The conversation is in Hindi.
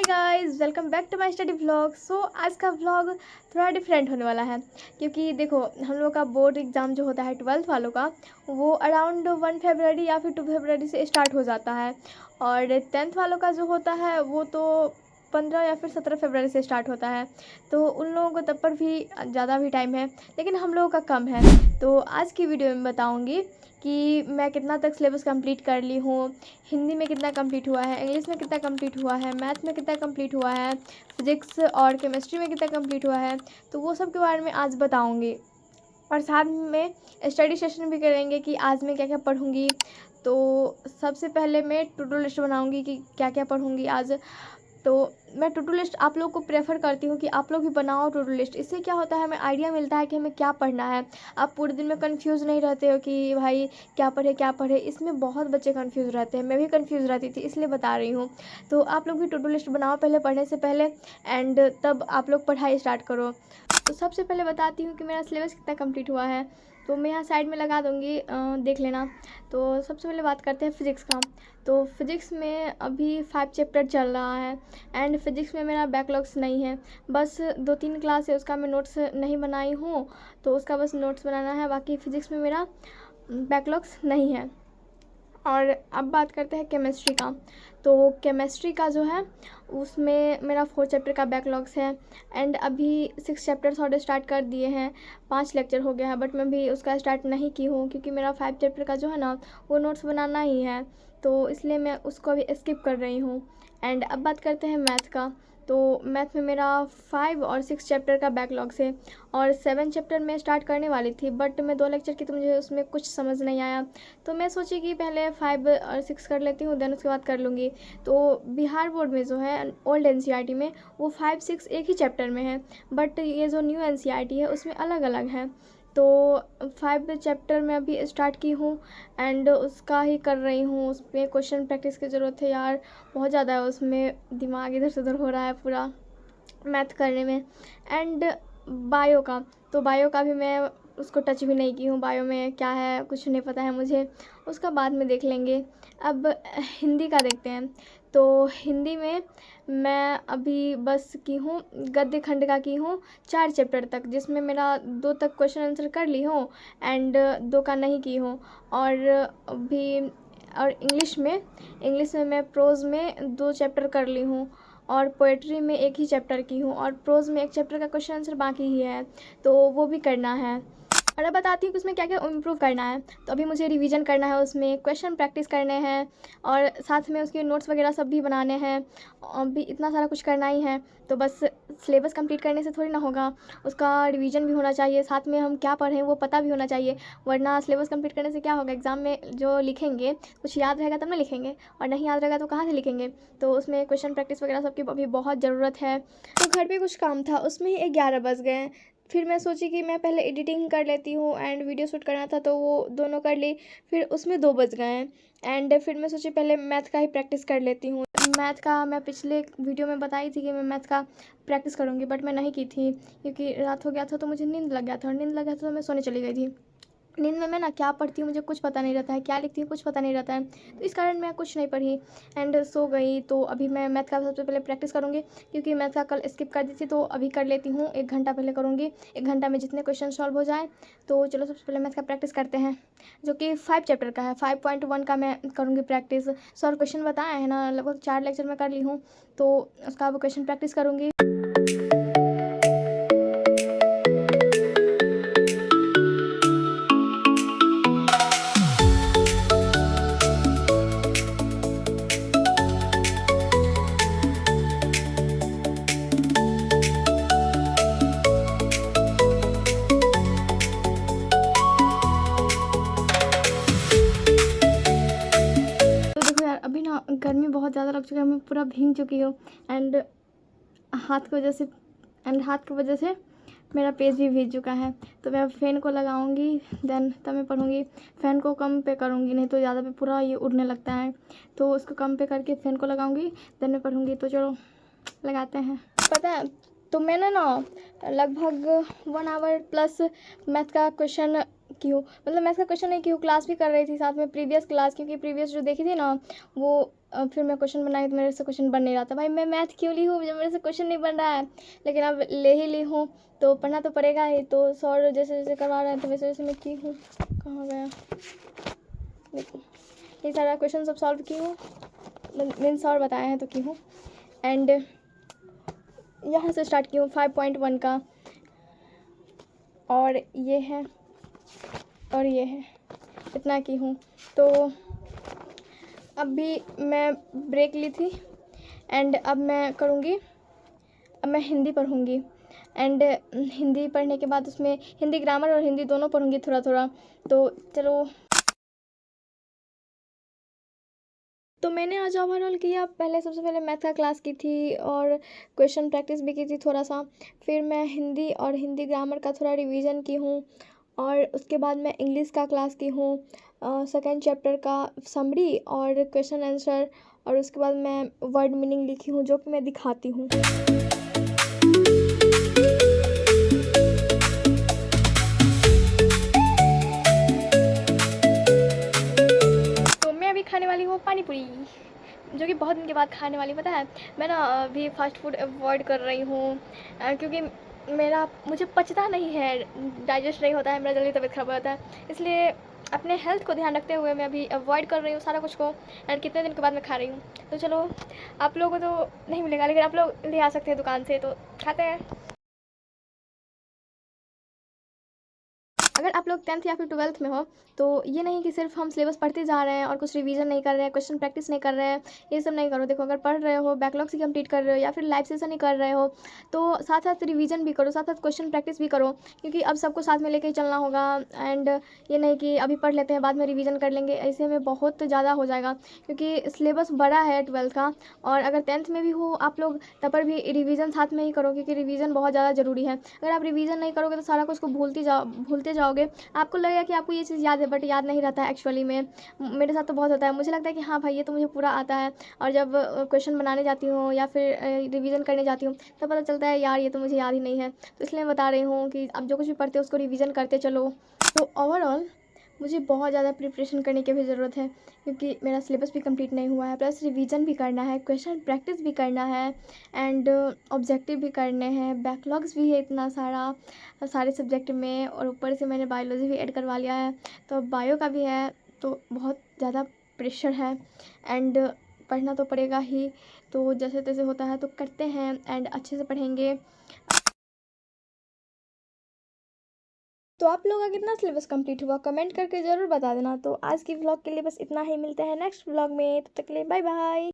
Guys, welcome back to my study vlog. आज का व्लॉग थोड़ा डिफरेंट होने वाला है क्योंकि देखो हम लोग का बोर्ड एग्ज़ाम जो होता है 12th वालों का वो अराउंड 1 फरवरी या फिर 2 फरवरी से स्टार्ट हो जाता है। और 10th वालों का जो होता है वो तो 15 या फिर 17 फरवरी से स्टार्ट होता है। तो उन लोगों को तब पर भी ज़्यादा भी टाइम है, लेकिन हम लोगों का कम है। तो आज की वीडियो में बताऊँगी कि मैं कितना तक सिलेबस कंप्लीट कर ली हूँ, हिंदी में कितना कंप्लीट हुआ है, इंग्लिश में कितना कंप्लीट हुआ है, मैथ में कितना कंप्लीट हुआ है, फिजिक्स और केमिस्ट्री में कितना कंप्लीट हुआ है। तो वो सब के बारे में आज बताऊँगी और साथ में स्टडी सेशन भी करेंगे कि आज मैं क्या क्या पढ़ूँगी। तो सबसे पहले मैं टू डू लिस्ट बनाऊँगी कि क्या क्या पढ़ूँगी आज। तो मैं टू डू लिस्ट आप लोग को प्रेफर करती हूँ कि आप लोग भी बनाओ टू डू लिस्ट। इससे क्या होता है, हमें आइडिया मिलता है कि हमें क्या पढ़ना है। आप पूरे दिन में कंफ्यूज नहीं रहते हो कि भाई क्या पढ़े क्या पढ़े। इसमें बहुत बच्चे कंफ्यूज रहते हैं, मैं भी कंफ्यूज रहती थी, इसलिए बता रही हूँ। तो आप लोग भी टू डू लिस्ट बनाओ पहले पढ़ने से पहले, एंड तब आप लोग पढ़ाई स्टार्ट करो। तो सबसे पहले बताती हूँ कि मेरा सिलेबस कितना कंप्लीट हुआ है। तो मैं यहाँ साइड में लगा दूँगी, देख लेना। तो सबसे पहले बात करते हैं फ़िज़िक्स का। तो फिज़िक्स में अभी 5 चैप्टर चल रहा है एंड फिज़िक्स में मेरा बैकलॉग्स नहीं है। बस 2-3 क्लास है, उसका मैं नोट्स नहीं बनाई हूँ, तो उसका बस नोट्स बनाना है। बाकी फ़िज़िक्स में मेरा बैकलॉग्स नहीं है। और अब बात करते हैं केमिस्ट्री का। तो केमिस्ट्री का जो है उसमें मेरा 4 चैप्टर का बैकलॉग्स है एंड अभी 6 चैप्टर्स और स्टार्ट कर दिए हैं। 5 लेक्चर हो गया है, बट मैं भी उसका स्टार्ट नहीं की हूँ क्योंकि मेरा 5 चैप्टर का जो है ना वो नोट्स बनाना ही है, तो इसलिए मैं उसको अभी स्किप कर रही हूँ। एंड अब बात करते हैं मैथ का। तो मैथ में मेरा 5 और 6 चैप्टर का बैकलॉग्स है और 7 चैप्टर मैं स्टार्ट करने वाली थी, बट मैं 2 लेक्चर की तो मुझे उसमें कुछ समझ नहीं आया। तो मैं सोची कि पहले 5 और 6 कर लेती हूँ, देन उसके बाद कर लूँगी। तो बिहार बोर्ड में जो है ओल्ड एनसीईआरटी में वो 5-6 एक ही चैप्टर में है, बट ये जो न्यू एनसीईआरटी है उसमें अलग अलग है। तो 5 चैप्टर में अभी स्टार्ट की हूँ एंड उसका ही कर रही हूँ। उसमें क्वेश्चन प्रैक्टिस की ज़रूरत है यार, बहुत ज़्यादा है। उसमें दिमाग इधर से उधर हो रहा है पूरा मैथ करने में। एंड बायो का, तो बायो का भी मैं उसको टच भी नहीं की हूँ। बायो में क्या है कुछ नहीं पता है मुझे, उसका बाद में देख लेंगे। अब हिंदी का देखते हैं। तो हिंदी में मैं अभी बस की हूँ गद्य खंड का की हूँ 4 चैप्टर तक, जिसमें मेरा 2 तक क्वेश्चन आंसर कर ली हूँ एंड 2 का नहीं की हूँ। और अभी और इंग्लिश में मैं प्रोज़ में 2 चैप्टर कर ली हूँ और पोएट्री में 1 ही चैप्टर की हूँ और प्रोज़ में 1 चैप्टर का क्वेश्चन आंसर बाकी ही है, तो वो भी करना है। और अब बताती हूँ कि उसमें क्या क्या इम्प्रूव करना है। तो अभी मुझे रिवीजन करना है, उसमें क्वेश्चन प्रैक्टिस करने हैं और साथ में उसके नोट्स वगैरह सब भी बनाने हैं। अभी इतना सारा कुछ करना ही है। तो बस सिलेबस कंप्लीट करने से थोड़ी ना होगा, उसका रिवीजन भी होना चाहिए, साथ में हम क्या पढ़ें वो पता भी होना चाहिए। वरना सिलेबस कंप्लीट करने से क्या होगा, एग्ज़ाम में जो लिखेंगे कुछ याद रहेगा तब ना लिखेंगे, और नहीं याद रहेगा तो कहाँ से लिखेंगे। तो उसमें क्वेश्चन प्रैक्टिस वगैरह सबकी अभी बहुत ज़रूरत है। तो घर पे कुछ काम था, उसमें ही 11 बज गए। फिर मैं सोची कि मैं पहले एडिटिंग कर लेती हूँ एंड वीडियो शूट करना था तो वो दोनों कर ली, फिर उसमें 2 बज गए। एंड फिर मैं सोची पहले मैथ का ही प्रैक्टिस कर लेती हूँ। मैथ का मैं पिछले वीडियो में बताई थी कि मैं मैथ का प्रैक्टिस करूँगी, बट मैं नहीं की थी क्योंकि रात हो गया था तो मुझे नींद लग गया था, और नींद लग गया था तो मैं सोने चली गई थी। नींद में मैं ना क्या पढ़ती हूँ मुझे कुछ पता नहीं रहता है, क्या लिखती हूँ कुछ पता नहीं रहता है, तो इस कारण मैं कुछ नहीं पढ़ी एंड सो गई। तो अभी मैं मैथ का सबसे पहले प्रैक्टिस करूँगी क्योंकि मैथ का कल स्किप कर दी थी, तो अभी कर लेती हूँ। 1 घंटा पहले करूँगी, 1 घंटा में जितने क्वेश्चन सॉल्व हो जाए। तो चलो सबसे पहले मैथ का प्रैक्टिस करते हैं, जो कि 5 चैप्टर का है। 5.1 का मैं करूँगी प्रैक्टिस। सर क्वेश्चन बताए हैं ना, लगभग 4 लेक्चर में कर ली हूँ, तो उसका अब क्वेश्चन प्रैक्टिस करूँगी। अभी ना गर्मी बहुत ज़्यादा लग चुकी है, मैं पूरा भीग चुकी हूँ एंड हाथ की वजह से मेरा पेज भी भीग चुका है। तो मैं अब फ़ैन को लगाऊंगी, देन तब मैं पढ़ूंगी। फ़ैन को कम पे करूंगी, नहीं तो ज़्यादा पे पूरा ये उड़ने लगता है, तो उसको कम पे करके फ़ैन को लगाऊंगी, देन मैं पढ़ूंगी। तो चलो लगाते हैं। पता है, तो मैंने ना लगभग 1 आवर प्लस मैथ का क्वेश्चन की हूँ, मतलब मैथ्स का क्वेश्चन नहीं की हूँ, क्लास भी कर रही थी साथ में, प्रीवियस क्लास, क्योंकि प्रीवियस जो देखी थी ना वो फिर मैं क्वेश्चन बनाई तो मेरे से क्वेश्चन बन नहीं रहा था। भाई मैं मैथ क्यों ली हूँ जब मेरे से क्वेश्चन नहीं बन रहा है, लेकिन अब ले ही ली हूँ तो पढ़ना तो पड़ेगा ही। तो सर जैसे जैसे करवा रहे हैं तो वैसे वैसे मैं की हूँ। कहाँ गया, देखो ये सारा क्वेश्चन सब सॉल्व की हूँ, मीन सॉल्व बताए हैं तो की हूँ। एंड यहाँ से स्टार्ट की हूँ 5.1 का, और ये है और ये है, इतना की हूँ। तो अभी मैं ब्रेक ली थी एंड अब मैं करूँगी, अब मैं हिंदी पढ़ूँगी। एंड हिंदी पढ़ने के बाद उसमें हिंदी ग्रामर और हिंदी दोनों पढ़ूँगी थोड़ा थोड़ा। तो चलो, तो मैंने आज ओवरऑल किया, पहले सबसे पहले मैथ का क्लास की थी और क्वेश्चन प्रैक्टिस भी की थी थोड़ा सा। फिर मैं हिंदी और हिंदी ग्रामर का थोड़ा रिवीजन की हूँ, और उसके बाद मैं इंग्लिश का क्लास की हूँ, सेकेंड चैप्टर का समरी और क्वेश्चन आंसर। और उसके बाद मैं वर्ड मीनिंग लिखी हूँ जो कि मैं दिखाती हूँ। तो मैं अभी खाने वाली हूँ पानी पूरी, जो कि बहुत दिन के बाद खाने वाली। पता है मैं ना अभी फ़ास्ट फूड अवॉइड कर रही हूँ, क्योंकि मुझे पचता नहीं है, डाइजेस्ट नहीं होता है, मेरा जल्दी तबीयत ख़राब हो जाता है। इसलिए अपने हेल्थ को ध्यान रखते हुए मैं अभी अवॉइड कर रही हूँ सारा कुछ को, और कितने दिन के बाद मैं खा रही हूँ। तो चलो, आप लोगों को तो नहीं मिलेगा, लेकिन आप लोग ले आ सकते हैं दुकान से, तो खाते हैं। अगर आप लोग 10th या फिर 12th में हो तो ये नहीं कि सिर्फ हम सिलेबस पढ़ते जा रहे हैं और कुछ रिवीजन नहीं कर रहे हैं, क्वेश्चन प्रैक्टिस नहीं कर रहे हैं, ये सब नहीं करो। देखो, अगर पढ़ रहे हो, बैकलॉग से कंप्लीट कर रहे हो या फिर लाइव सेशन ही कर रहे हो, तो साथ साथ रिवीजन भी करो, साथ साथ क्वेश्चन प्रैक्टिस भी करो, क्योंकि अब सबको साथ में लेके ही चलना होगा। एंड ये नहीं कि अभी पढ़ लेते हैं बाद में रिवीजन कर लेंगे, ऐसे में बहुत ज़्यादा हो जाएगा, क्योंकि सिलेबस बड़ा है 12th का। और अगर 10th में भी हो आप लोग, तब पर भी रिवीजन साथ में ही करो, क्योंकि रिवीजन बहुत ज़्यादा ज़रूरी है। अगर आप रिवीजन नहीं करोगे तो सारा कुछ को भूलते जाओगे। आपको लगेगा कि आपको ये चीज़ याद है, बट याद नहीं रहता है एक्चुअली में। मेरे साथ तो बहुत होता है, मुझे लगता है कि हाँ भाई ये तो मुझे पूरा आता है, और जब क्वेश्चन बनाने जाती हूँ या फिर रिवीजन करने जाती हूँ तब पता चलता है यार ये तो मुझे याद ही नहीं है। तो इसलिए मैं बता रही हूँ कि आप जो कुछ भी पढ़ते हो उसको रिवीजन करते चलो। तो ओवरऑल मुझे बहुत ज़्यादा प्रिपरेशन करने की भी ज़रूरत है, क्योंकि मेरा सिलेबस भी कंप्लीट नहीं हुआ है, प्लस रिवीजन भी करना है, क्वेश्चन प्रैक्टिस भी करना है, एंड ऑब्जेक्टिव भी करने हैं, बैकलॉग्स भी है इतना सारा सारे सब्जेक्ट में, और ऊपर से मैंने बायोलॉजी भी ऐड करवा लिया है, तो अब बायो का भी है। तो बहुत ज़्यादा प्रेशर है, एंड पढ़ना तो पड़ेगा ही। तो जैसे तैसे होता है तो करते हैं, एंड अच्छे से पढ़ेंगे। तो आप लोगों का कितना सिलेबस कंप्लीट हुआ कमेंट करके ज़रूर बता देना। तो आज की व्लॉग के लिए बस इतना ही, मिलते हैं नेक्स्ट व्लॉग में, तब तक के लिए बाय बाय।